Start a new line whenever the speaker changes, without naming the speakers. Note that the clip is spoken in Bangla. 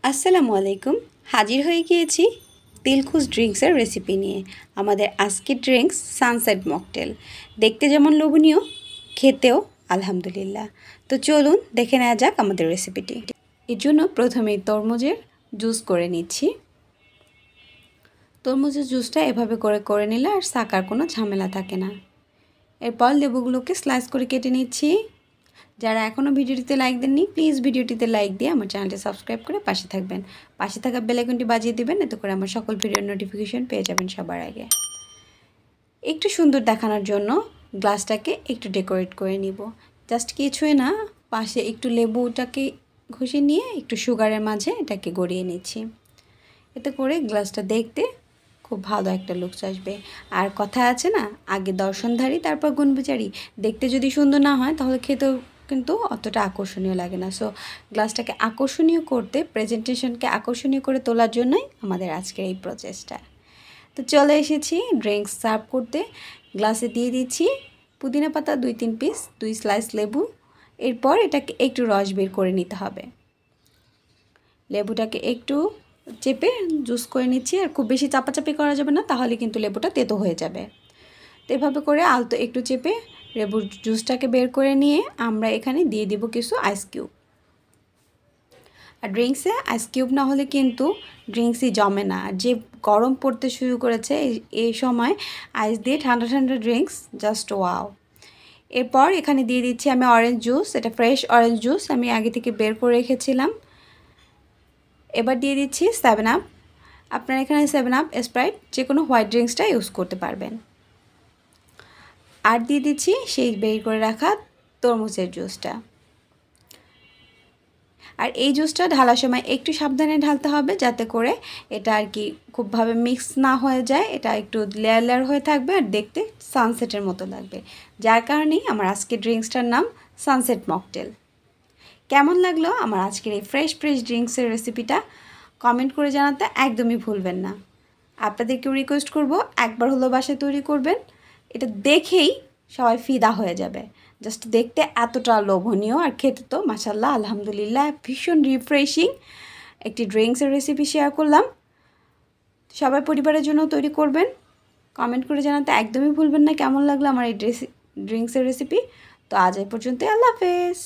আসসালামু আলাইকুম। হাজির হয়ে গিয়েছি দিলখুশ ড্রিঙ্কসের রেসিপি নিয়ে। আমাদের আজকের ড্রিঙ্কস সানসেট মকটেল। দেখতে যেমন লোভনীয়, খেতেও আলহামদুলিল্লাহ। তো চলুন দেখে নেওয়া যাক আমাদের রেসিপিটি। এর জন্য প্রথমেই তরমুজের জুস করে নিচ্ছি। তরমুজের জুসটা এভাবে করে নিলে আর ছাকার কোনো ঝামেলা থাকে না। এরপর লেবুগুলোকে স্লাইস করে কেটে নিচ্ছি। যারা এখনও ভিডিওটিতে লাইক দেননি প্লিজ ভিডিওটিতে লাইক দিয়ে আমার চ্যানেলটি সাবস্ক্রাইব করে পাশে থাকবেন। পাশে থাকা বেল আইকনটি বাজিয়ে দিবেন, এতে করে আমার সকল ভিডিওর নোটিফিকেশন পেয়ে যাবেন সবার আগে। একটু সুন্দর দেখানোর জন্য গ্লাসটাকে একটু ডেকোরেট করে নিব। জাস্ট কিছুই না, পাশে একটু লেবুটাকে ঘষে নিয়ে একটু সুগারের মাঝে এটাকে গড়িয়ে নিচ্ছি। এতে করে গ্লাসটা দেখতে খুব ভালো একটা লুকস আসবে। আর কথা আছে না, আগে দর্শনধারী তারপর গুণবিচারী। দেখতে যদি সুন্দর না হয় তাহলে খেতেও কিন্তু অতটা আকর্ষণীয় লাগে না। সো গ্লাসটাকে আকর্ষণীয় করতে, প্রেজেন্টেশনকে আকর্ষণীয় করে তোলার জন্যই আমাদের আজকের এই প্রচেষ্টা। তো চলে এসেছি ড্রিঙ্কস সার্ভ করতে। গ্লাসে দিয়ে দিচ্ছি পুদিনা পাতা 2-3 পিস, 2 স্লাইস লেবু। এরপর এটাকে একটু রস বের করে নিতে হবে। লেবুটাকে একটু চেপে জুস করে নিচ্ছি। আর খুব বেশি চাপাচাপি করা যাবে না, তাহলে কিন্তু লেবুটা তেতো হয়ে যাবে। তো এভাবে করে আলতো একটু চেপে লেবুর জুসটাকে বের করে নিয়ে আমরা এখানে দিয়ে দিব কিছু আইস কিউব। আর ড্রিঙ্কসে আইস কিউব না হলে কিন্তু ড্রিঙ্কসই জমে না। আর যে গরম পড়তে শুরু করেছে এই সময় আইস দিয়ে ঠান্ডা ঠান্ডা ড্রিঙ্কস জাস্ট ওয়াও। এরপর এখানে দিয়ে দিচ্ছি আমি অরেঞ্জ জুস। এটা ফ্রেশ অরেঞ্জ জুস, আমি আগে থেকে বের করে রেখেছিলাম। এবার দিয়ে দিচ্ছি 7 আপ। আপনারা এখানে 7 আপ, স্প্রাইট, যে কোনো হোয়াইট ড্রিঙ্কসটা ইউজ করতে পারবেন। আর দিয়ে দিচ্ছি সেই বের করে রাখা তরমুজের জুসটা। আর এই জুসটা ঢালার সময় একটু সাবধানে ঢালতে হবে, যাতে করে এটা আর কি খুবভাবে মিক্স না হয়ে যায়। এটা একটু লেয়ার লেয়ার হয়ে থাকবে আর দেখতে সানসেটের মতো লাগবে। যার কারণেই আমার আজকের ড্রিঙ্কসটার নাম সানসেট মকটেল। কেমন লাগলো আমার আজকের এই ফ্রেশ ড্রিঙ্কসের রেসিপিটা কমেন্ট করে জানাতে একদমই ভুলবেন না। আপনাদেরকেও রিকোয়েস্ট করব একবার হলো বাসায় তৈরি করবেন। এটা দেখেই সবাই ফিদা হয়ে যাবে। জাস্ট দেখতে এতটা লোভনীয় আর খেতে তো মাশাআল্লাহ আলহামদুলিল্লাহ ভীষণ রিফ্রেশিং একটি ড্রিঙ্কসের রেসিপি শেয়ার করলাম। সবাই পরিবারের জন্য তৈরি করবেন। কমেন্ট করে জানাতে একদমই ভুলবেন না কেমন লাগলো আমার এই ড্রিঙ্কসের রেসিপি। তো আজ এই পর্যন্তই, আল্লাহ হাফেজ।